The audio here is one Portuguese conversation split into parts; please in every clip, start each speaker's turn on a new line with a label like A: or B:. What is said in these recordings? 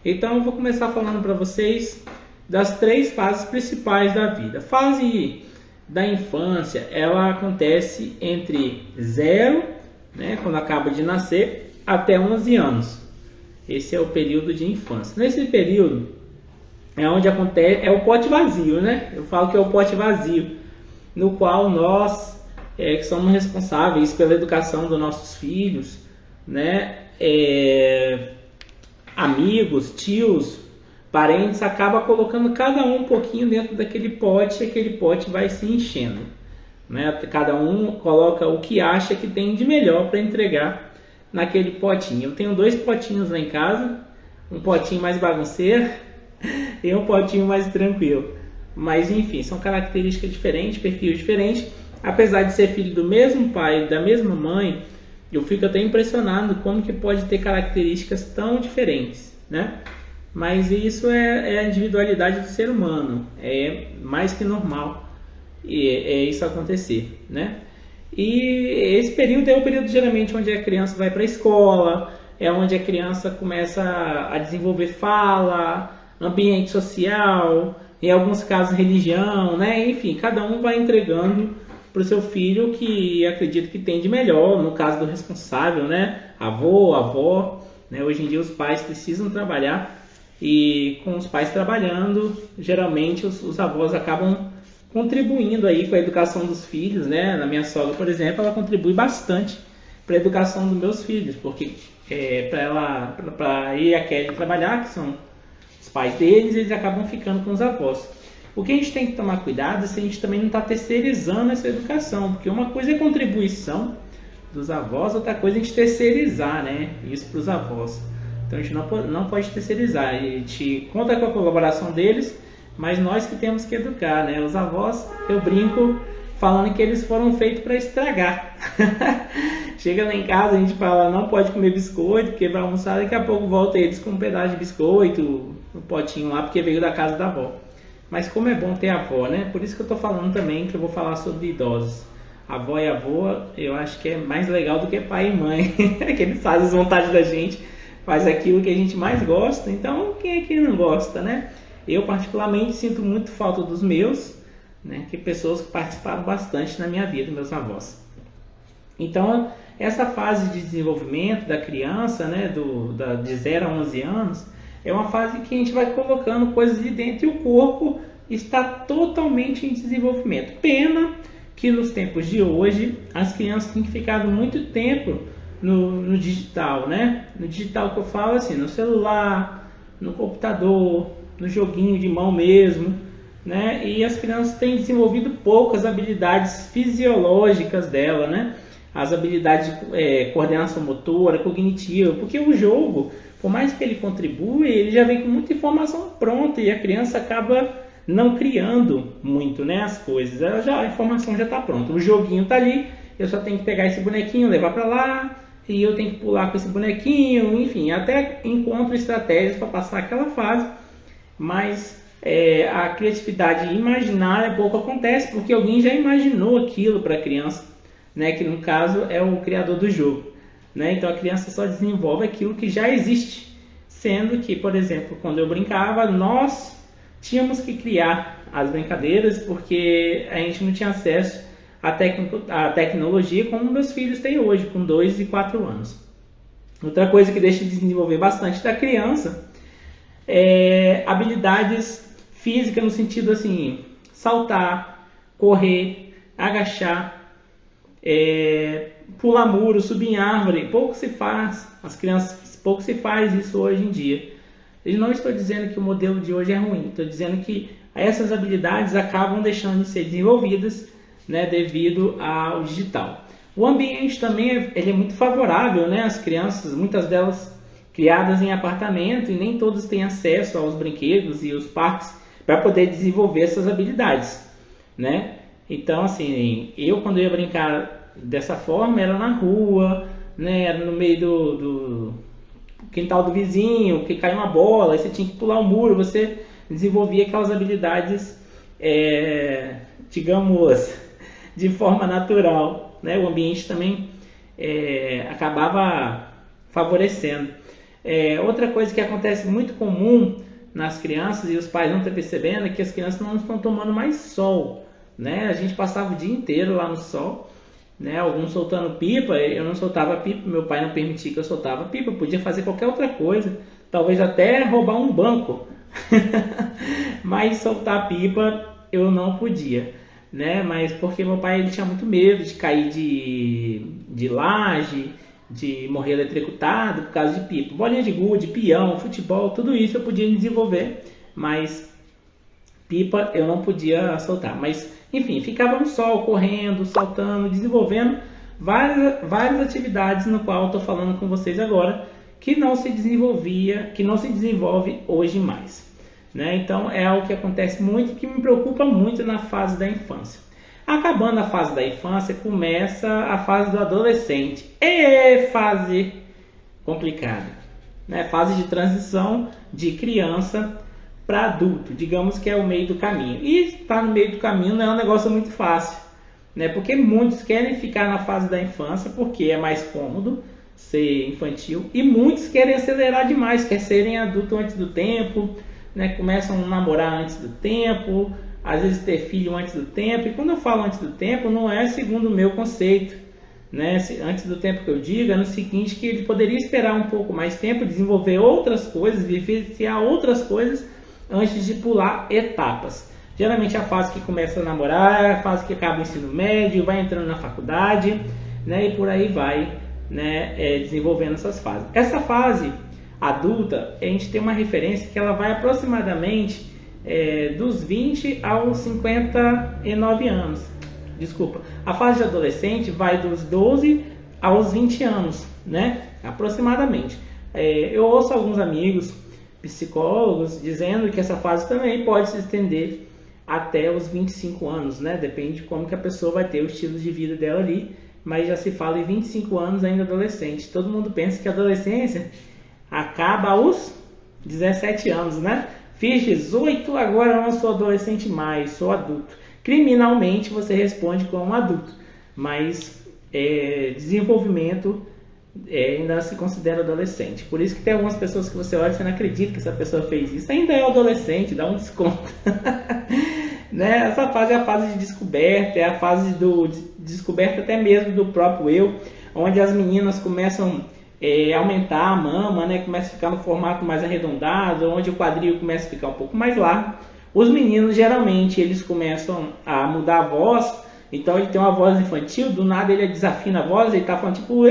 A: Então eu vou começar falando para vocês das 3 fases principais da vida. A fase da infância, ela acontece entre 0, né, quando acaba de nascer, até 11 anos. Esse é o período de infância. Nesse período é onde acontece, é o pote vazio, né? Eu falo que é o pote vazio, no qual nós que somos responsáveis pela educação dos nossos filhos, né? Amigos, tios, parentes, acaba colocando cada um pouquinho dentro daquele pote e aquele pote vai se enchendo, né? Cada um coloca o que acha que tem de melhor para entregar naquele potinho. Eu tenho 2 potinhos lá em casa, um potinho mais bagunceiro e um potinho mais tranquilo. Mas enfim, são características diferentes, perfis diferentes. Apesar de ser filho do mesmo pai, da mesma mãe, eu fico até impressionado como que pode ter características tão diferentes, né? Mas isso é a individualidade do ser humano, é mais que normal isso acontecer, né? E esse período é o período geralmente onde a criança vai para a escola, é onde a criança começa a desenvolver fala, ambiente social, em alguns casos religião, né? Enfim, cada um vai entregando para o seu filho que acredita que tem de melhor, no caso do responsável, né? Avô, avó, né? Hoje em dia os pais precisam trabalhar e com os pais trabalhando, geralmente os avós acabam contribuindo aí com a educação dos filhos, né? Na minha sogra, por exemplo, ela contribui bastante para a educação dos meus filhos, porque para ir a Kelly trabalhar, que são os pais deles, eles acabam ficando com os avós. O que a gente tem que tomar cuidado é se a gente também não está terceirizando essa educação, porque uma coisa é contribuição dos avós, outra coisa é a gente terceirizar, né? Isso para os avós. Então a gente não pode terceirizar, a gente conta com a colaboração deles, mas nós que temos que educar, né? Os avós, eu brinco falando que eles foram feitos para estragar. Chega lá em casa, a gente fala, não pode comer biscoito, porque vai almoçar, daqui a pouco volta eles com um pedaço de biscoito, um potinho lá, porque veio da casa da avó. Mas como é bom ter avó, né? Por isso que eu estou falando também que eu vou falar sobre idosos. Avó e avô, eu acho que é mais legal do que pai e mãe, que eles fazem as vontades da gente, faz aquilo que a gente mais gosta, então quem é que não gosta, né? Eu particularmente sinto muito falta dos meus, né? Que pessoas que participaram bastante na minha vida, meus avós. Então, essa fase de desenvolvimento da criança, né? De 0 a 11 anos, é uma fase que a gente vai colocando coisas de dentro e o corpo está totalmente em desenvolvimento. Pena que nos tempos de hoje as crianças têm ficado muito tempo no digital, né? No digital que eu falo assim, no celular, no computador, no joguinho de mão mesmo, né? E as crianças têm desenvolvido poucas habilidades fisiológicas dela, né? As habilidades de coordenação motora, cognitiva, porque o jogo, por mais que ele contribua, ele já vem com muita informação pronta e a criança acaba não criando muito, né, as coisas. A informação já está pronta, o joguinho está ali, eu só tenho que pegar esse bonequinho, levar para lá, e eu tenho que pular com esse bonequinho, enfim, até encontro estratégias para passar aquela fase, mas a criatividade imaginária pouco acontece, porque alguém já imaginou aquilo para a criança, né, que no caso é o criador do jogo, né? Então a criança só desenvolve aquilo que já existe, sendo que, por exemplo, quando eu brincava, nós tínhamos que criar as brincadeiras, porque a gente não tinha acesso à tecnologia como meus filhos têm hoje, com 2 e 4 anos. Outra coisa que deixa de desenvolver bastante da criança é habilidades físicas no sentido assim, saltar, correr, agachar, pular muro, subir em árvore. Pouco se faz, as crianças, pouco se faz isso hoje em dia. Eu não estou dizendo que o modelo de hoje é ruim, estou dizendo que essas habilidades acabam deixando de ser desenvolvidas, né, devido ao digital. O ambiente também ele é muito favorável, né? As crianças, muitas delas criadas em apartamento, e nem todos têm acesso aos brinquedos e os parques para poder desenvolver essas habilidades, né? Então, assim, eu quando ia brincar dessa forma era na rua, né? Era no meio do quintal do vizinho, que caiu uma bola, aí você tinha que pular o muro, você desenvolvia aquelas habilidades, digamos, de forma natural, né? O ambiente também acabava favorecendo. Outra coisa que acontece muito comum nas crianças e os pais não estão percebendo é que as crianças não estão tomando mais sol, né? A gente passava o dia inteiro lá no sol, né? Alguns soltando pipa, eu não soltava pipa, meu pai não permitia que eu soltava pipa, eu podia fazer qualquer outra coisa, talvez até roubar um banco, mas soltar pipa eu não podia, né? Mas porque meu pai ele tinha muito medo de cair de laje, de morrer eletrocutado por causa de pipa. Bolinha de gude, peão, futebol, tudo isso eu podia desenvolver, mas pipa eu não podia soltar. Mas enfim, ficava no sol, correndo, saltando, desenvolvendo várias atividades no qual eu estou falando com vocês agora, que não se desenvolve hoje mais, né? Então é algo que acontece muito e que me preocupa muito na fase da infância. Acabando a fase da infância, começa a fase do adolescente. É fase complicada, né? Fase de transição de criança para adulto, digamos que é o meio do caminho. E estar no meio do caminho não é um negócio muito fácil, né? Porque muitos querem ficar na fase da infância porque é mais cômodo ser infantil, e muitos querem acelerar demais, querem serem adultos antes do tempo, né? Começam a namorar antes do tempo, às vezes ter filho antes do tempo. E quando eu falo antes do tempo, não é segundo o meu conceito, né? Antes do tempo que eu digo é no seguinte, que ele poderia esperar um pouco mais tempo, desenvolver outras coisas, vivenciar outras coisas antes de pular etapas. Geralmente a fase que começa a namorar, a fase que acaba o ensino médio, vai entrando na faculdade, né? E por aí vai, né? Desenvolvendo essas fases. Essa fase adulta, a gente tem uma referência que ela vai aproximadamente dos 20 aos 59 anos. Desculpa, a fase de adolescente vai dos 12 aos 20 anos, né? Aproximadamente. Eu ouço alguns amigos psicólogos dizendo que essa fase também pode se estender até os 25 anos, né? Depende de como que a pessoa vai ter o estilo de vida dela ali, mas já se fala em 25 anos ainda adolescente. Todo mundo pensa que a adolescência acaba aos 17 anos, né? Fiz 18, agora não sou adolescente mais, sou adulto. Criminalmente você responde como adulto, mas desenvolvimento ainda se considera adolescente. Por isso que tem algumas pessoas que você olha e você não acredita que essa pessoa fez isso. Ainda é adolescente, dá um desconto. Né? Essa fase é a fase de descoberta, é a fase de descoberta até mesmo do próprio eu, onde as meninas começam aumentar a mama, né? Começa a ficar no formato mais arredondado, onde o quadril começa a ficar um pouco mais largo. Os meninos geralmente eles começam a mudar a voz, então ele tem uma voz infantil, do nada ele desafina a voz, ele tá falando tipo,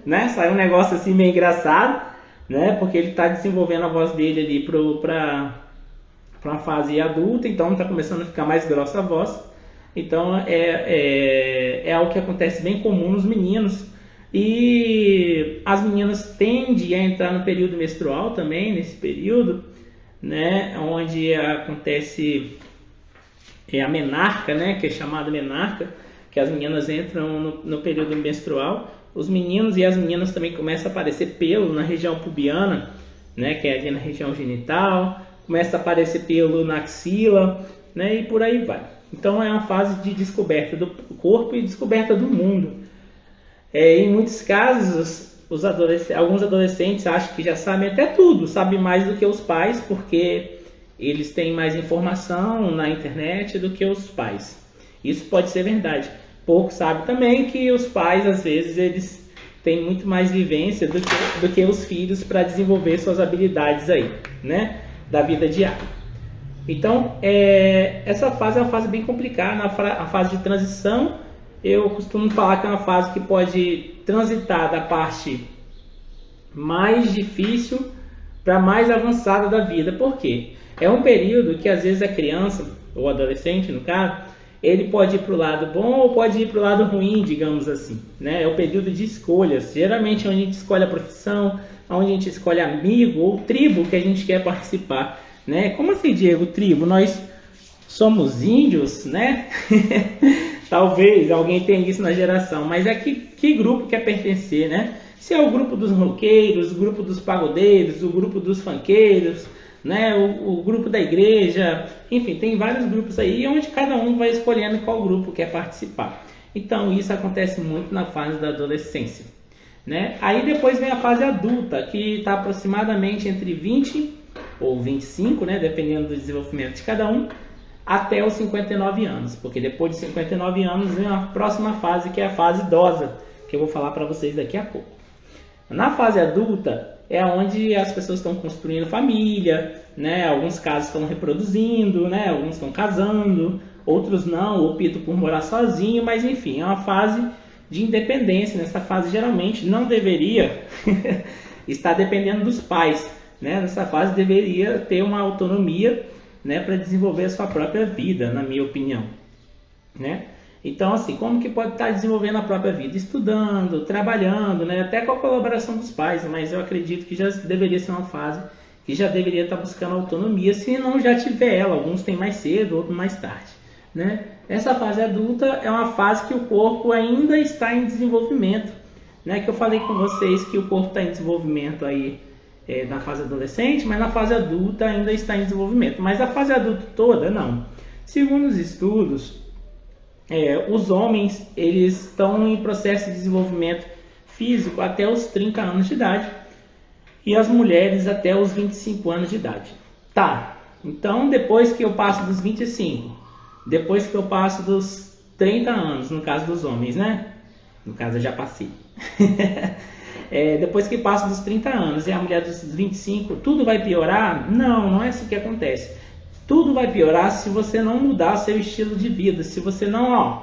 A: né? Sai um negócio assim meio engraçado, né? Porque ele tá desenvolvendo a voz dele ali para uma fase adulta, então tá começando a ficar mais grossa a voz. Então é algo que acontece bem comum nos meninos. E as meninas tendem a entrar no período menstrual também, nesse período, né, onde acontece a menarca, né, que é chamada menarca, que as meninas entram no período menstrual. Os meninos e as meninas também começam a aparecer pelo na região pubiana, né, que é ali na região genital, começa a aparecer pelo na axila, né, e por aí vai. Então é uma fase de descoberta do corpo e descoberta do mundo. Em muitos casos, alguns adolescentes acham que já sabem até tudo, sabem mais do que os pais, porque eles têm mais informação na internet do que os pais. Isso pode ser verdade. Pouco sabe também que os pais, às vezes, eles têm muito mais vivência do que os filhos para desenvolver suas habilidades aí, né, da vida diária. Então, essa fase é uma fase bem complicada, a fase de transição. Eu costumo falar que é uma fase que pode transitar da parte mais difícil para mais avançada da vida. Por quê? É um período que às vezes a criança, ou adolescente no caso, ele pode ir para o lado bom ou pode ir para o lado ruim, digamos assim, né? É o período de escolhas, geralmente onde a gente escolhe a profissão, onde a gente escolhe amigo ou tribo que a gente quer participar, né? Como assim, Diego, tribo? Nós somos índios, né? Talvez alguém tenha isso na geração, mas que grupo quer pertencer, né? Se é o grupo dos roqueiros, o grupo dos pagodeiros, o grupo dos funkeiros, né? O grupo da igreja, enfim, tem vários grupos aí onde cada um vai escolhendo qual grupo quer participar. Então isso acontece muito na fase da adolescência, né? Aí depois vem a fase adulta, que está aproximadamente entre 20 ou 25, né, dependendo do desenvolvimento de cada um, até os 59 anos, porque depois de 59 anos vem a próxima fase, que é a fase idosa, que eu vou falar para vocês daqui a pouco. Na fase adulta é onde as pessoas estão construindo família, né? Alguns casos estão reproduzindo, né? Alguns estão casando, outros não, optam por morar sozinho, mas enfim, é uma fase de independência. Nessa fase geralmente não deveria estar dependendo dos pais, né? Nessa fase deveria ter uma autonomia, né, para desenvolver a sua própria vida, na minha opinião, né? Então, assim, como que pode estar desenvolvendo a própria vida? Estudando, trabalhando, né? Até com a colaboração dos pais, mas eu acredito que já deveria ser uma fase que já deveria estar buscando autonomia, se não já tiver ela. Alguns têm mais cedo, outros mais tarde, né? Essa fase adulta é uma fase que o corpo ainda está em desenvolvimento, né? Que eu falei com vocês que o corpo está em desenvolvimento aí na fase adolescente, mas na fase adulta ainda está em desenvolvimento. Mas a fase adulta toda, não. Segundo os estudos, os homens eles estão em processo de desenvolvimento físico até os 30 anos de idade e as mulheres até os 25 anos de idade. Tá, então depois que eu passo dos 25, depois que eu passo dos 30 anos, no caso dos homens, né? No caso eu já passei. Depois que passa dos 30 anos e a mulher dos 25, tudo vai piorar? Não, não é assim que acontece. Tudo vai piorar se você não mudar seu estilo de vida, se você não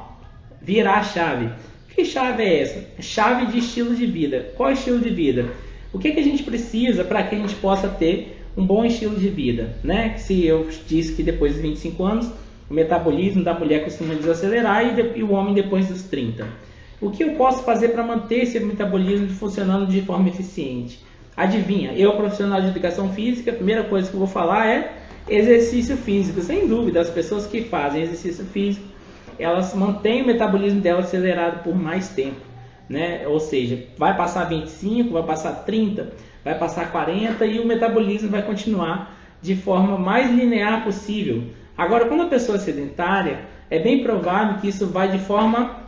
A: virar a chave. Que chave é essa? Chave de estilo de vida. Qual é o estilo de vida? O que a gente precisa para que a gente possa ter um bom estilo de vida, né? Se eu disse que depois dos 25 anos o metabolismo da mulher costuma desacelerar e o homem depois dos 30. O que eu posso fazer para manter esse metabolismo funcionando de forma eficiente? Adivinha, eu, profissional de educação física, a primeira coisa que eu vou falar é exercício físico. Sem dúvida, as pessoas que fazem exercício físico, elas mantêm o metabolismo dela acelerado por mais tempo, né? Ou seja, vai passar 25, vai passar 30, vai passar 40 e o metabolismo vai continuar de forma mais linear possível. Agora, quando a pessoa é sedentária, é bem provável que isso vai de forma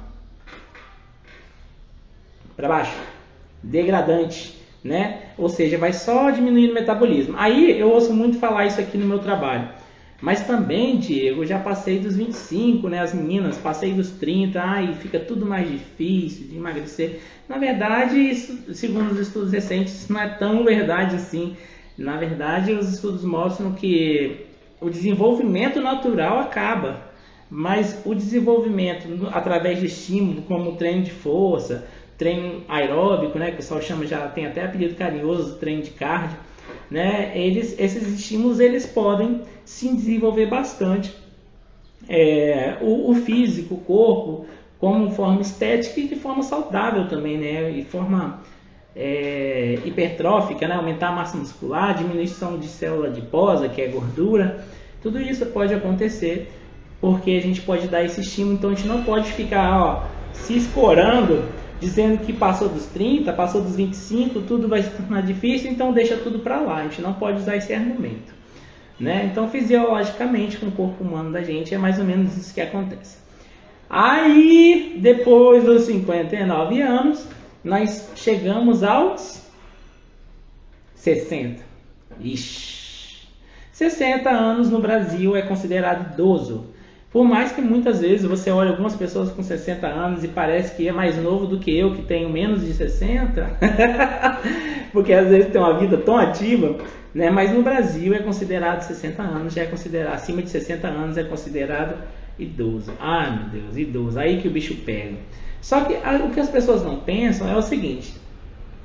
A: para baixo, degradante, né? Ou seja, vai só diminuindo o metabolismo. Aí eu ouço muito falar isso aqui no meu trabalho. Mas também, Diego, eu já passei dos 25, né? As meninas, passei dos 30, e fica tudo mais difícil de emagrecer. Na verdade, isso, segundo os estudos recentes, isso não é tão verdade assim. Na verdade, os estudos mostram que o desenvolvimento natural acaba, mas o desenvolvimento através de estímulo, como treino de força, treino aeróbico, né, que o pessoal chama, já tem até apelido carinhoso, treino de cardio, né, esses estímulos eles podem se desenvolver bastante o físico, o corpo, como forma estética e de forma saudável também, né, e forma hipertrófica, né, aumentar a massa muscular, diminuição de célula adiposa, que é gordura. Tudo isso pode acontecer porque a gente pode dar esse estímulo. Então a gente não pode ficar se escorando, dizendo que passou dos 30, passou dos 25, tudo vai se tornar difícil, então deixa tudo para lá. A gente não pode usar esse argumento, né? Então, fisiologicamente, com o corpo humano da gente, é mais ou menos isso que acontece. Aí, depois dos 59 anos, nós chegamos aos 60. Ixi. 60 anos no Brasil é considerado idoso. Por mais que muitas vezes você olhe algumas pessoas com 60 anos e parece que é mais novo do que eu, que tenho menos de 60, porque às vezes tem uma vida tão ativa, né? Mas no Brasil é considerado 60 anos, já é considerado, acima de 60 anos é considerado idoso. Ai meu Deus, idoso, aí que o bicho pega. Só que o que as pessoas não pensam é o seguinte: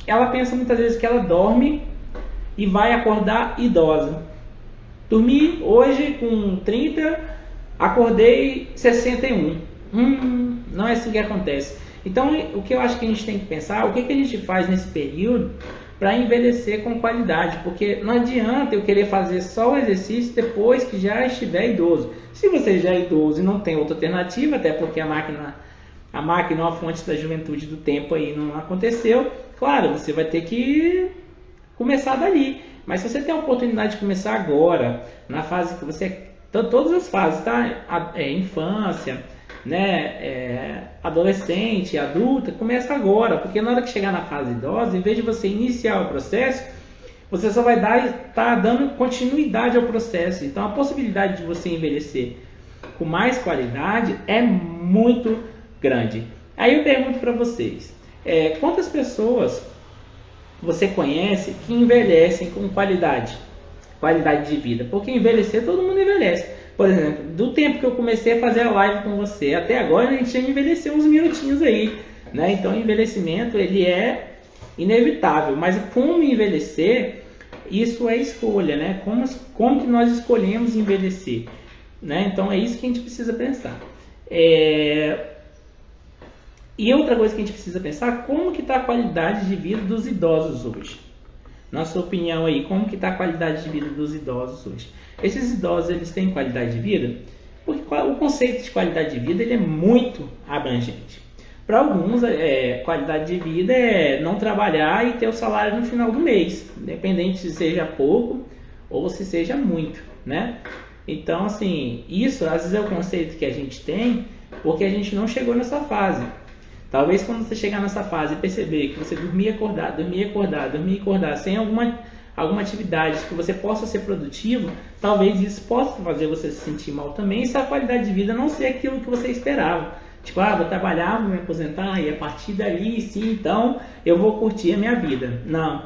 A: ela pensa muitas vezes que ela dorme e vai acordar idosa. Dormi hoje com 30, acordei 61. Não é assim que acontece. Então, o que eu acho que a gente tem que pensar, o que a gente faz nesse período para envelhecer com qualidade? Porque não adianta eu querer fazer só o exercício depois que já estiver idoso. Se você já é idoso e não tem outra alternativa, até porque a máquina é uma fonte da juventude do tempo aí não aconteceu, claro, você vai ter que começar dali. Mas se você tem a oportunidade de começar agora, na fase que você... todas as fases, tá? Infância, né, adolescente, adulta, começa agora, porque na hora que chegar na fase idosa, em vez de você iniciar o processo, você só vai estar dando continuidade ao processo. Então a possibilidade de você envelhecer com mais qualidade é muito grande. Aí eu pergunto para vocês, quantas pessoas você conhece que envelhecem com qualidade de vida? Porque envelhecer, todo mundo envelhece. Por exemplo, do tempo que eu comecei a fazer a live com você até agora, a gente já envelheceu uns minutinhos aí, né? Então o envelhecimento, ele é inevitável, mas como envelhecer, isso é escolha, né? Como que nós escolhemos envelhecer, né? Então é isso que a gente precisa pensar. E outra coisa que a gente precisa pensar, como que está a qualidade de vida dos idosos hoje? Na sua opinião aí, como que está a qualidade de vida dos idosos hoje? Esses idosos, eles têm qualidade de vida? Porque o conceito de qualidade de vida, ele é muito abrangente. Para alguns, qualidade de vida é não trabalhar e ter o salário no final do mês, independente se seja pouco ou se seja muito, né? Então, assim, isso às vezes é o conceito que a gente tem porque a gente não chegou nessa fase. Talvez quando você chegar nessa fase e perceber que você dormir e acordar, sem alguma atividade que você possa ser produtivo, talvez isso possa fazer você se sentir mal também, se a qualidade de vida não ser aquilo que você esperava. Tipo, vou trabalhar, vou me aposentar e a partir dali, sim, então eu vou curtir a minha vida. Não.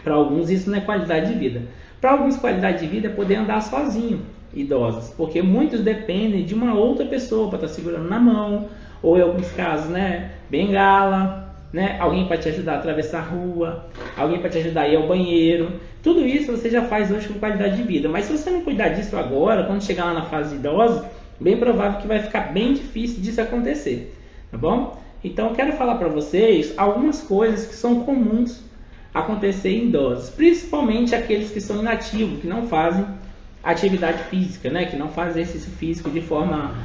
A: Para alguns isso não é qualidade de vida. Para alguns, qualidade de vida é poder andar sozinho, idosos, porque muitos dependem de uma outra pessoa para estar segurando na mão, ou em alguns casos, né, bengala, né, alguém para te ajudar a atravessar a rua, alguém para te ajudar a ir ao banheiro. Tudo isso você já faz hoje com qualidade de vida. Mas se você não cuidar disso agora, quando chegar lá na fase de idosos, bem provável que vai ficar bem difícil disso acontecer, tá bom? Então eu quero falar para vocês algumas coisas que são comuns acontecer em idosos, principalmente aqueles que são inativos, que não fazem atividade física, né, que não fazem exercício físico de forma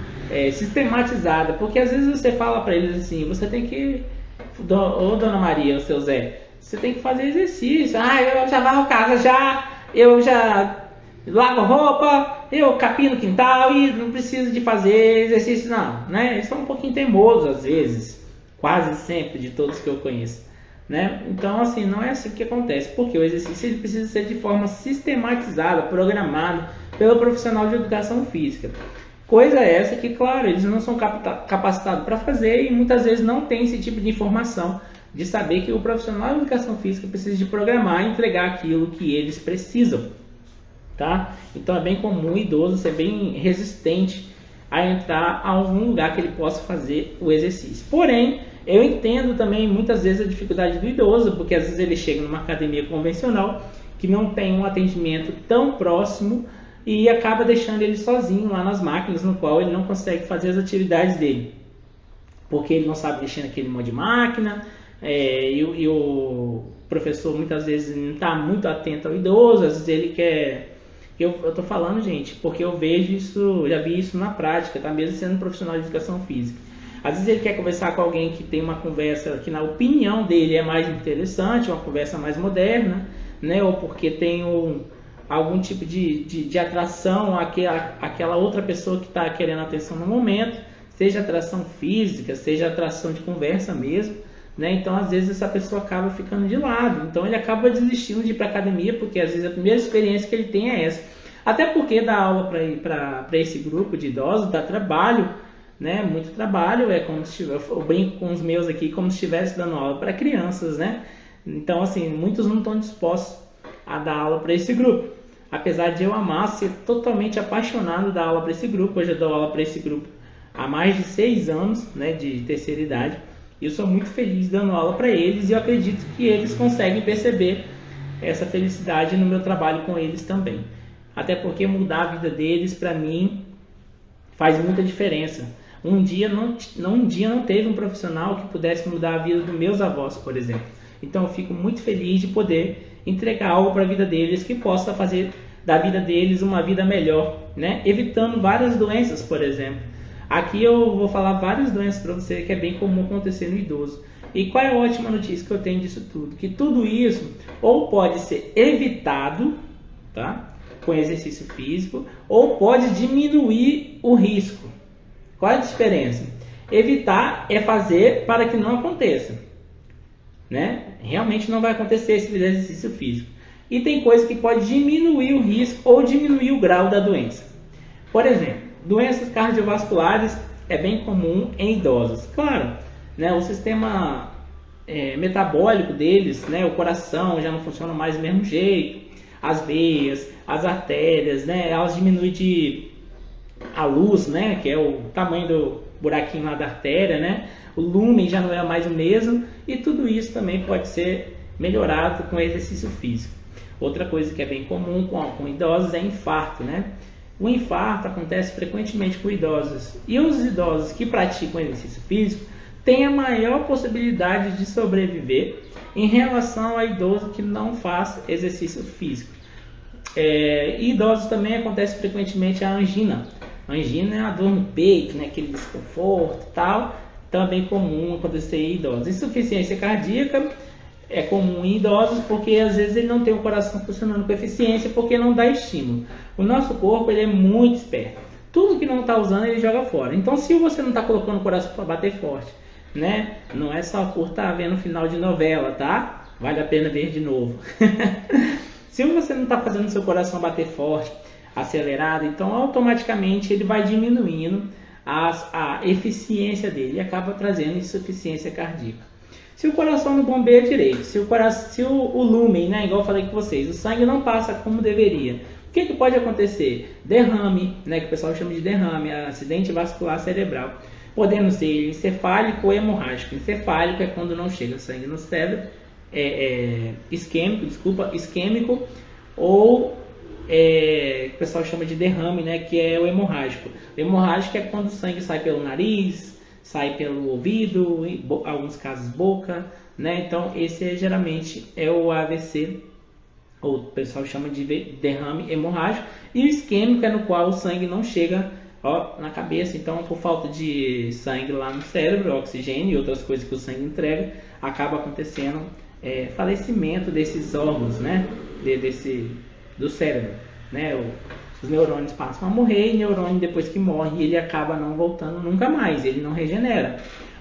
A: sistematizada, porque às vezes você fala para eles assim, você tem que, ô Dona Maria, o seu Zé, você tem que fazer exercício. Eu já varro casa, eu já lavo roupa, eu capino o quintal e não preciso de fazer exercício não, né? Eles são um pouquinho teimosos às vezes, quase sempre de todos que eu conheço, né? Então assim, não é assim que acontece, porque o exercício ele precisa ser de forma sistematizada, programado pelo profissional de educação física. Coisa essa que, claro, eles não são capacitados para fazer e muitas vezes não tem esse tipo de informação de saber que o profissional de educação física precisa de programar e entregar aquilo que eles precisam, tá? Então é bem comum o idoso ser bem resistente a entrar a algum lugar que ele possa fazer o exercício. Porém, eu entendo também muitas vezes a dificuldade do idoso, porque às vezes ele chega numa academia convencional que não tem um atendimento tão próximo e acaba deixando ele sozinho lá nas máquinas, no qual ele não consegue fazer as atividades dele, porque ele não sabe mexer naquele monte de máquina, e o professor muitas vezes não está muito atento ao idoso, às vezes ele quer... Eu estou falando, gente, porque eu vejo isso, já vi isso na prática, tá? Mesmo sendo profissional de educação física. Às vezes ele quer conversar com alguém que tem uma conversa que na opinião dele é mais interessante, uma conversa mais moderna, né? Ou porque tem algum tipo de atração àquela outra pessoa que está querendo atenção no momento, seja atração física, seja atração de conversa mesmo, né? Então às vezes essa pessoa acaba ficando de lado, então ele acaba desistindo de ir para a academia, porque às vezes a primeira experiência que ele tem é essa. Até porque dar aula para esse grupo de idosos dá trabalho, né? Muito trabalho, como se eu brinco com os meus aqui como se estivesse dando aula para crianças, né? Então assim, muitos não estão dispostos a dar aula para esse grupo. Apesar de eu amar, ser totalmente apaixonado da aula para esse grupo, hoje eu dou aula para esse grupo há mais de 6 anos, né, de terceira idade, e eu sou muito feliz dando aula para eles, e eu acredito que eles conseguem perceber essa felicidade no meu trabalho com eles também. Até porque mudar a vida deles, para mim, faz muita diferença. Um dia não teve um profissional que pudesse mudar a vida dos meus avós, por exemplo. Então eu fico muito feliz de poder entregar algo para a vida deles que possa fazer da vida deles uma vida melhor, né? Evitando várias doenças, por exemplo. Aqui eu vou falar várias doenças para você que é bem comum acontecer no idoso. E qual é a ótima notícia que eu tenho disso tudo? Que tudo isso ou pode ser evitado, tá? Com exercício físico, ou pode diminuir o risco. Qual é a diferença? Evitar é fazer para que não aconteça, né? Realmente não vai acontecer se fizer exercício físico. E tem coisa que pode diminuir o risco ou diminuir o grau da doença. Por exemplo, doenças cardiovasculares é bem comum em idosos. Claro, né, o sistema metabólico deles, né, o coração já não funciona mais do mesmo jeito, as veias, as artérias, né, elas diminuem a luz, né, que é o tamanho do buraquinho lá da artéria, né, o lumen já não é mais o mesmo, e tudo isso também pode ser melhorado com exercício físico. Outra coisa que é bem comum com idosos é infarto, né? O infarto acontece frequentemente com idosos, e os idosos que praticam exercício físico têm a maior possibilidade de sobreviver em relação a idoso que não faz exercício físico. E idosos também acontece frequentemente a angina. A angina é a dor no peito, né? Aquele desconforto e tal, também comum acontecer em idosos. Insuficiência cardíaca é comum em idosos porque às vezes ele não tem o coração funcionando com eficiência porque não dá estímulo. O nosso corpo ele é muito esperto. Tudo que não está usando ele joga fora. Então se você não está colocando o coração para bater forte, né? Não é só por estar vendo final de novela, tá? Vale a pena ver de novo. Se você não está fazendo seu coração bater forte, acelerado, então automaticamente ele vai diminuindo a eficiência dele e acaba trazendo insuficiência cardíaca. Se o coração não bombeia direito, se o lumen, né, igual eu falei com vocês, o sangue não passa como deveria, o que pode acontecer? Derrame, né, que o pessoal chama de derrame, acidente vascular cerebral, podendo ser encefálico ou hemorrágico. Encefálico é quando não chega sangue no cérebro, isquêmico, ou o pessoal chama de derrame, né, que é o hemorrágico. O hemorrágico é quando o sangue sai pelo nariz, sai pelo ouvido, em alguns casos boca, né? Então esse geralmente é o AVC, ou o pessoal chama de derrame hemorrágico, e o isquêmico é no qual o sangue não chega na cabeça, então por falta de sangue lá no cérebro, oxigênio e outras coisas que o sangue entrega, acaba acontecendo falecimento desses órgãos, né? Do cérebro, né? Os neurônios passam a morrer, e o neurônio depois que morre ele acaba não voltando nunca mais, ele não regenera.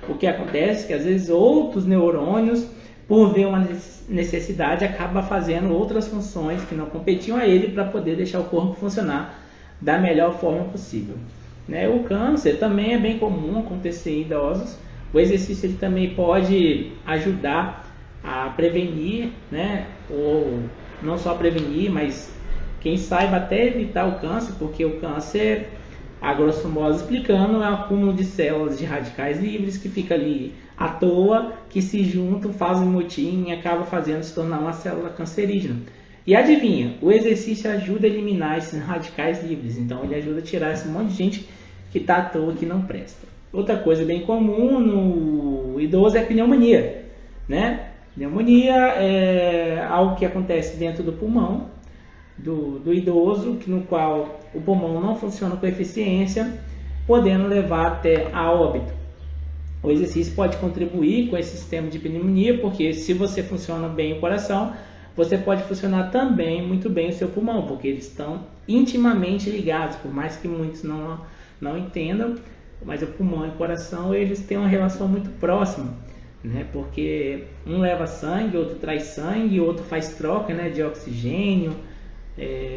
A: O que acontece é que às vezes outros neurônios, por ver uma necessidade, acaba fazendo outras funções que não competiam a ele para poder deixar o corpo funcionar da melhor forma possível, né? O câncer também é bem comum acontecer em idosos. O exercício ele também pode ajudar a prevenir, né? Ou não só prevenir, mas quem saiba até evitar o câncer, porque o câncer, a grosso modo explicando, é um acúmulo de células de radicais livres que fica ali à toa, que se juntam, fazem motim e acaba fazendo se tornar uma célula cancerígena. E adivinha, o exercício ajuda a eliminar esses radicais livres, então ele ajuda a tirar esse monte de gente que está à toa, que não presta. Outra coisa bem comum no idoso é a pneumonia, né? Pneumonia é algo que acontece dentro do pulmão do idoso, no qual o pulmão não funciona com eficiência, podendo levar até a óbito. O exercício pode contribuir com esse sistema de pneumonia, porque se você funciona bem o coração, você pode funcionar também muito bem o seu pulmão, porque eles estão intimamente ligados, por mais que muitos não entendam, mas o pulmão e o coração eles têm uma relação muito próxima, né? Porque um leva sangue, outro traz sangue, outro faz troca, né, de oxigênio,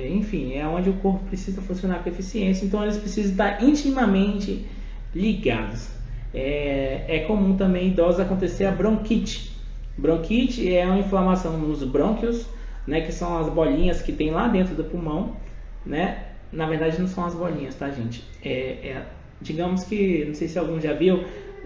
A: enfim, é onde o corpo precisa funcionar com eficiência, então eles precisam estar intimamente ligados. É comum também em idosos acontecer a bronquite. Bronquite é uma inflamação nos brônquios, né, que são as bolinhas que tem lá dentro do pulmão, né? Na verdade não são as bolinhas, tá, gente? Digamos que, não sei se algum já viu,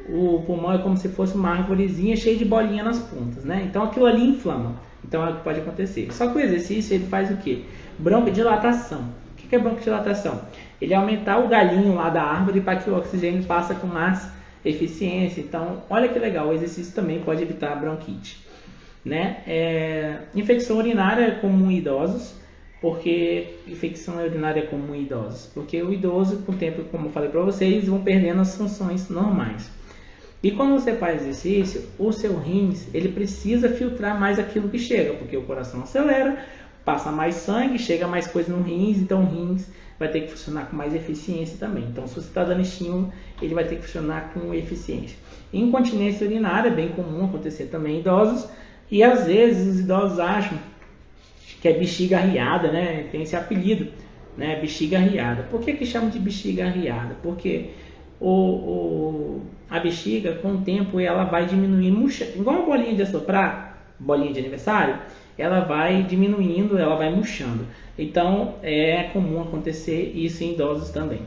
A: o pulmão é como se fosse uma árvorezinha cheia de bolinha nas pontas, né? Então aquilo ali inflama. Então é o que pode acontecer. Só que o exercício ele faz o quê? Broncodilatação. O que é broncodilatação? Ele é aumentar o galinho lá da árvore para que o oxigênio passe com mais eficiência. Então, olha que legal, o exercício também pode evitar a bronquite, né? Infecção urinária é comum em idosos. Porque infecção urinária é comum em idosos? Porque o idoso, com o tempo, como eu falei para vocês, vão perdendo as funções normais. E quando você faz exercício, o seu rins ele precisa filtrar mais aquilo que chega, porque o coração acelera, passa mais sangue, chega mais coisa no rins, então o rins vai ter que funcionar com mais eficiência também. Então, se você está dando estímulo, ele vai ter que funcionar com eficiência. Incontinência urinária é bem comum acontecer também em idosos, e às vezes os idosos acham que é bexiga arriada, né? Tem esse apelido, né? Bexiga arriada. Por que chamam de bexiga arriada? Porque a bexiga, com o tempo, ela vai diminuindo, murcha, igual uma bolinha de assoprar, bolinha de aniversário, ela vai diminuindo, ela vai murchando. Então, é comum acontecer isso em idosos também.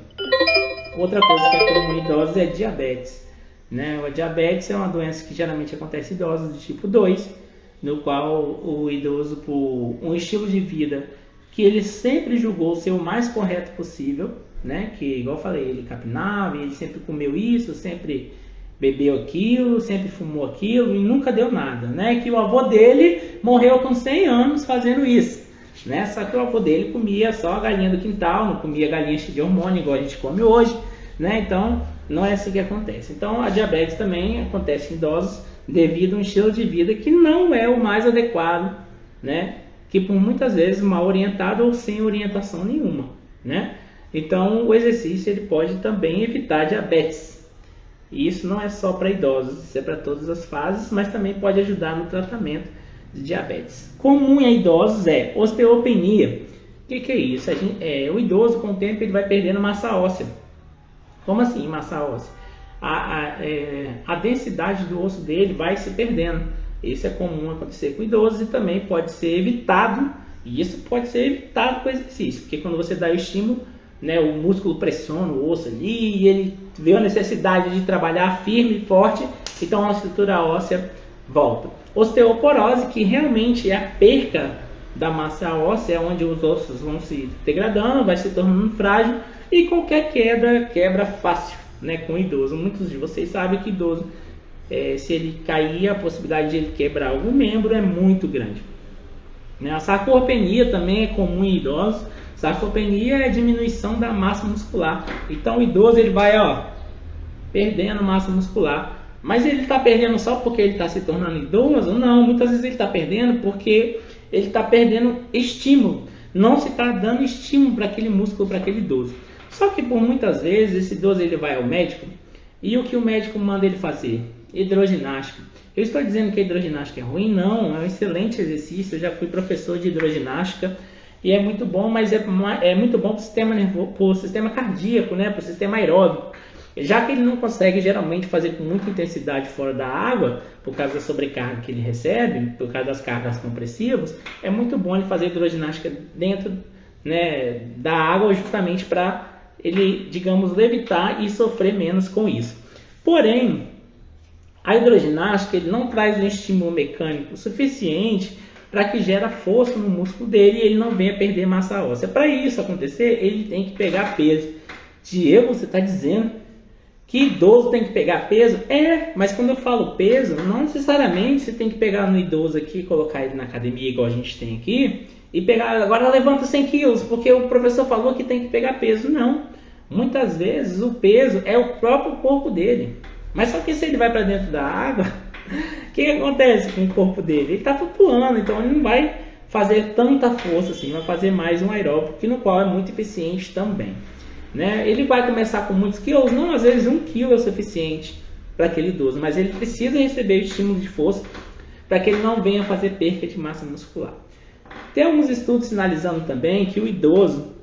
A: Outra coisa que é comum em idosos é diabetes, né? A diabetes é uma doença que geralmente acontece em idosos de tipo 2, no qual o idoso, por um estilo de vida que ele sempre julgou ser o mais correto possível, né? Que, igual eu falei, ele capinava, ele sempre comeu isso, sempre bebeu aquilo, sempre fumou aquilo e nunca deu nada, né? Que o avô dele morreu com 100 anos fazendo isso, né? Só que o avô dele comia só a galinha do quintal, não comia galinha cheia de hormônio igual a gente come hoje, né? Então, não é assim que acontece. Então, a diabetes também acontece em idosos devido a um estilo de vida que não é o mais adequado, né? Que por muitas vezes mal orientado ou sem orientação nenhuma, né? Então, o exercício ele pode também evitar diabetes. E isso não é só para idosos, isso é para todas as fases, mas também pode ajudar no tratamento de diabetes. Comum em idosos é osteopenia. O que é isso? O idoso, com o tempo, ele vai perdendo massa óssea. Como assim massa óssea? A densidade do osso dele vai se perdendo. Isso é comum acontecer com idosos e também pode ser evitado. E isso pode ser evitado com exercício, porque quando você dá o estímulo, né, o músculo pressiona o osso ali e ele vê a necessidade de trabalhar firme e forte, então a estrutura óssea volta. Osteoporose, que realmente é a perca da massa óssea, onde os ossos vão se degradando, vai se tornando frágil e qualquer quebra fácil, né, com o idoso. Muitos de vocês sabem que idoso, se ele cair, a possibilidade de ele quebrar algum membro é muito grande. A sarcopenia também é comum em idosos. Sarcopenia é a diminuição da massa muscular. Então o idoso ele vai perdendo massa muscular. Mas ele está perdendo só porque ele está se tornando idoso? Não, muitas vezes ele está perdendo porque ele está perdendo estímulo. Não se está dando estímulo para aquele músculo, para aquele idoso. Só que por muitas vezes esse idoso ele vai ao médico e o que o médico manda ele fazer? Hidroginástica. Eu estou dizendo que a hidroginástica é ruim? Não, é um excelente exercício. Eu já fui professor de hidroginástica e é muito bom, mas é muito bom para o sistema cardíaco, né? Para o sistema aeróbico. Já que ele não consegue geralmente fazer com muita intensidade fora da água, por causa da sobrecarga que ele recebe, por causa das cargas compressivas, é muito bom ele fazer hidroginástica dentro, né, da água, justamente para ele, digamos, levitar e sofrer menos com isso. Porém, a hidroginástica ele não traz um estímulo mecânico suficiente para que gere força no músculo dele e ele não venha perder massa óssea. Para isso acontecer, ele tem que pegar peso. Diego, você está dizendo que idoso tem que pegar peso? Mas quando eu falo peso, não necessariamente você tem que pegar no idoso aqui, colocar ele na academia igual a gente tem aqui, e pegar, agora levanta 100 quilos, porque o professor falou que tem que pegar peso. Não. Muitas vezes o peso é o próprio corpo dele. Mas só que se ele vai para dentro da água, o que acontece com o corpo dele? Ele está flutuando, então ele não vai fazer tanta força assim, vai fazer mais um aeróbico, que no qual é muito eficiente também. Né? Ele vai começar com muitos quilos, não, às vezes 1 quilo é o suficiente para aquele idoso, mas ele precisa receber estímulo de força para que ele não venha fazer perca de massa muscular. Tem alguns estudos sinalizando também que o idoso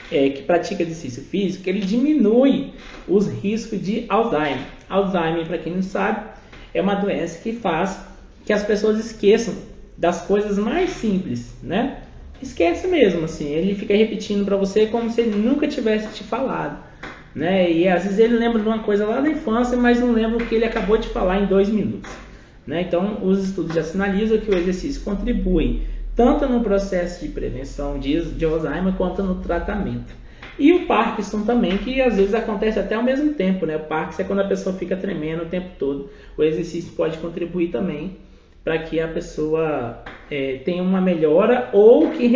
A: que pratica exercício físico, ele diminui os riscos de Alzheimer. Alzheimer, para quem não sabe, é uma doença que faz que as pessoas esqueçam das coisas mais simples, né? Esquece mesmo, assim, ele fica repetindo para você como se ele nunca tivesse te falado, né? E às vezes ele lembra de uma coisa lá da infância, mas não lembra o que ele acabou de falar em 2 minutos, né? Então, os estudos já sinalizam que o exercício contribui tanto no processo de prevenção de Alzheimer quanto no tratamento. E o Parkinson também, que às vezes acontece até ao mesmo tempo, né? O Parkinson é quando a pessoa fica tremendo o tempo todo. O exercício pode contribuir também para que a pessoa tenha uma melhora ou que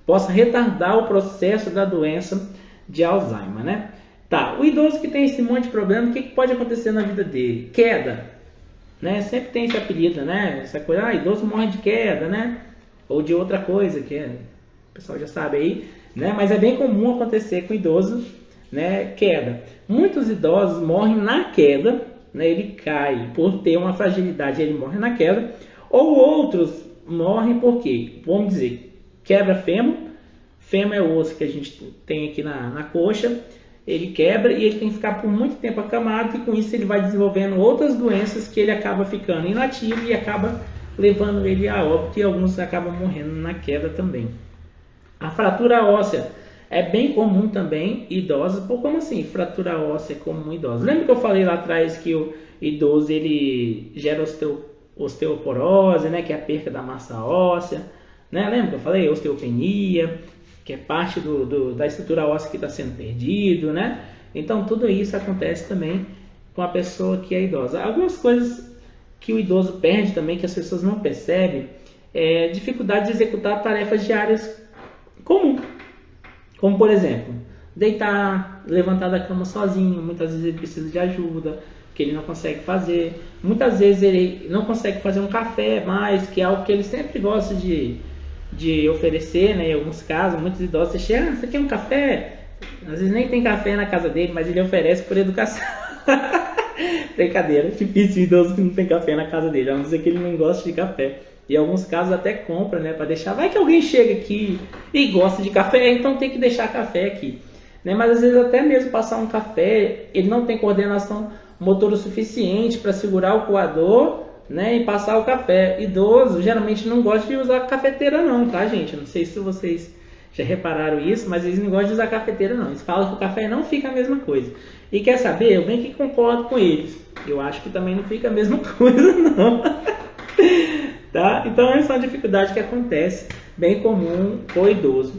A: possa retardar o processo da doença de Alzheimer, né? Tá, o idoso que tem esse monte de problema, o que pode acontecer na vida dele? Queda, né? Sempre tem esse apelido, né? Essa coisa, idoso morre de queda, né? ou de outra coisa, que o pessoal já sabe aí, né? Mas é bem comum acontecer com idoso, né? Queda. Muitos idosos morrem na queda, né? Ele cai por ter uma fragilidade, ele morre na queda, ou outros morrem porque, vamos dizer, quebra fêmur. Fêmur é o osso que a gente tem aqui na coxa, ele quebra e ele tem que ficar por muito tempo acamado, e com isso ele vai desenvolvendo outras doenças que ele acaba ficando inativo e acaba levando ele a óbito, e alguns acabam morrendo na queda também. A fratura óssea é bem comum também em idosos. Pô, como assim fratura óssea é comum em idosos? Lembra que eu falei lá atrás que o idoso ele gera osteoporose, né, que é a perca da massa óssea, né? Lembra que eu falei osteopenia, que é parte da estrutura óssea que está sendo perdido, né? Então tudo isso acontece também com a pessoa que é idosa. Algumas coisas que o idoso perde também, que as pessoas não percebem, é dificuldade de executar tarefas diárias comuns, como por exemplo, deitar, levantar da cama sozinho. Muitas vezes ele precisa de ajuda, que ele não consegue fazer. Muitas vezes ele não consegue fazer um café mais, que é algo que ele sempre gosta de oferecer, né? Em alguns casos, muitos idosos, você chega, você quer um café? Às vezes nem tem café na casa dele, mas ele oferece por educação. Brincadeira, difícil idoso que não tem café na casa dele, a não ser que ele não gosta de café. E em alguns casos até compra, né, para deixar. Vai que alguém chega aqui e gosta de café, então tem que deixar café aqui, né? Mas às vezes até mesmo passar um café, ele não tem coordenação motora o suficiente para segurar o coador, né, e passar o café. Idoso geralmente não gosta de usar cafeteira não, tá, gente? Eu não sei se vocês já repararam isso, mas eles não gostam de usar cafeteira não. Eles falam que o café não fica a mesma coisa. E quer saber? Eu bem que concordo com eles. Eu acho que também não fica a mesma coisa não. Tá? Então essa é uma dificuldade que acontece, bem comum com o idoso.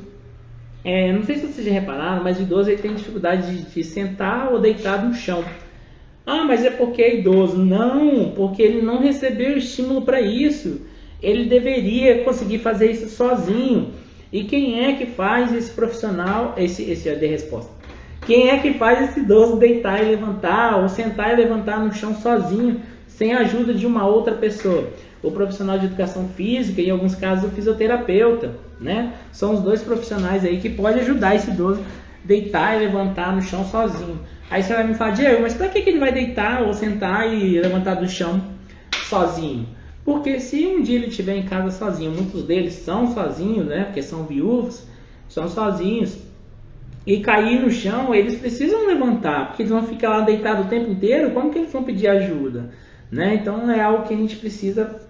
A: Não sei se vocês já repararam, mas o idoso ele tem dificuldade de sentar ou deitar no chão. Ah, mas é porque é idoso. Não, porque ele não recebeu estímulo para isso. Ele deveria conseguir fazer isso sozinho. E quem é que faz esse profissional, esse já dei resposta. Quem é que faz esse idoso deitar e levantar, ou sentar e levantar no chão sozinho, sem a ajuda de uma outra pessoa? O profissional de educação física e, em alguns casos, o fisioterapeuta, né? São os dois profissionais aí que podem ajudar esse idoso a deitar e levantar no chão sozinho. Aí você vai me falar, Diego, mas para que ele vai deitar ou sentar e levantar do chão sozinho? Porque se um dia ele estiver em casa sozinho, muitos deles são sozinhos, né? Porque são viúvos, são sozinhos, e cair no chão, eles precisam levantar, porque eles vão ficar lá deitados o tempo inteiro, como que eles vão pedir ajuda? Né? Então é algo que a gente precisa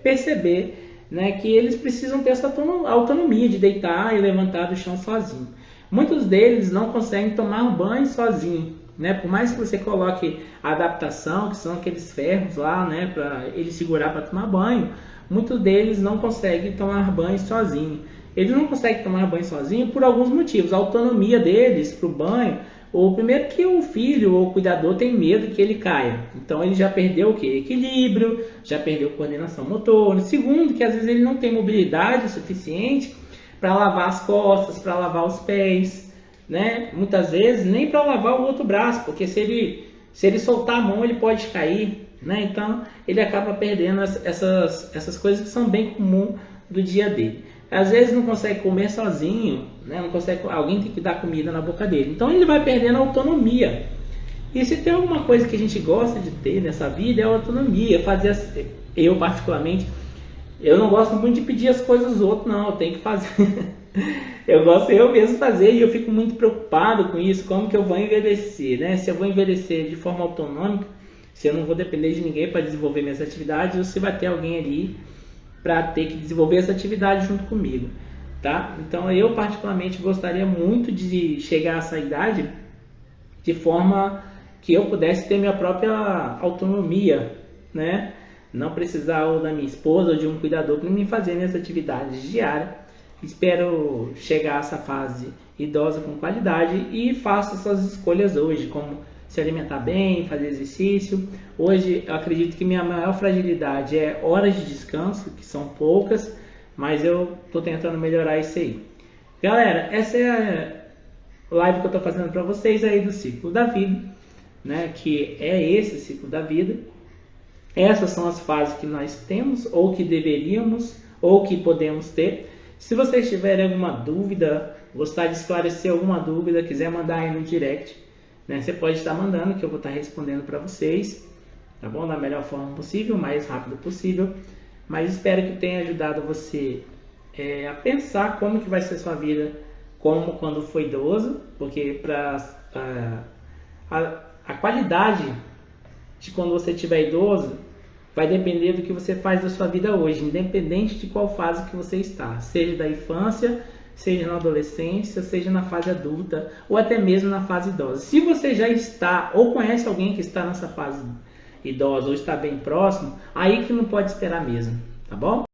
A: perceber, né? Que eles precisam ter essa autonomia de deitar e levantar do chão sozinho. Muitos deles não conseguem tomar banho sozinho, né? Por mais que você coloque a adaptação, que são aqueles ferros lá, né, para ele segurar para tomar banho, muitos deles não conseguem tomar banho sozinho. Eles não conseguem tomar banho sozinho por alguns motivos. A autonomia deles para o banho, ou primeiro que o filho ou o cuidador tem medo que ele caia. Então ele já perdeu o quê? Equilíbrio, já perdeu coordenação motora. Segundo, que às vezes ele não tem mobilidade suficiente para lavar as costas, para lavar os pés, né? Muitas vezes nem para lavar o outro braço, porque se ele soltar a mão ele pode cair, né? Então ele acaba perdendo essas coisas que são bem comuns do dia dele. Às vezes não consegue comer sozinho, né? Não consegue, alguém tem que dar comida na boca dele. Então ele vai perdendo a autonomia. E se tem alguma coisa que a gente gosta de ter nessa vida é a autonomia. Eu particularmente, eu não gosto muito de pedir as coisas dos outros, não. Eu tenho que fazer. Eu gosto eu mesmo fazer e eu fico muito preocupado com isso. Como que eu vou envelhecer, né? Se eu vou envelhecer de forma autonômica, se eu não vou depender de ninguém para desenvolver minhas atividades, ou se vai ter alguém ali para ter que desenvolver essa atividade junto comigo, tá? Então eu particularmente gostaria muito de chegar a essa idade de forma que eu pudesse ter minha própria autonomia, né? Não precisar ou da minha esposa ou de um cuidador para me fazer minhas atividades diárias. Espero chegar a essa fase idosa com qualidade e faço essas escolhas hoje, como se alimentar bem, fazer exercício. Hoje eu acredito que minha maior fragilidade é horas de descanso, que são poucas, mas eu estou tentando melhorar isso aí. Galera, essa é a live que eu estou fazendo para vocês aí do ciclo da vida, né? Que é esse ciclo da vida. Essas são as fases que nós temos ou que deveríamos ou que podemos ter. Se vocês tiverem alguma dúvida, gostar de esclarecer alguma dúvida, quiser mandar aí no direct, né, você pode estar mandando, que eu vou estar respondendo para vocês, tá bom? Da melhor forma possível, o mais rápido possível. Mas espero que tenha ajudado você a pensar como que vai ser a sua vida como quando for idoso, porque a qualidade de quando você estiver idoso vai depender do que você faz da sua vida hoje, independente de qual fase que você está, seja da infância, seja na adolescência, seja na fase adulta ou até mesmo na fase idosa. Se você já está ou conhece alguém que está nessa fase idosa ou está bem próximo, aí que não pode esperar mesmo, tá bom?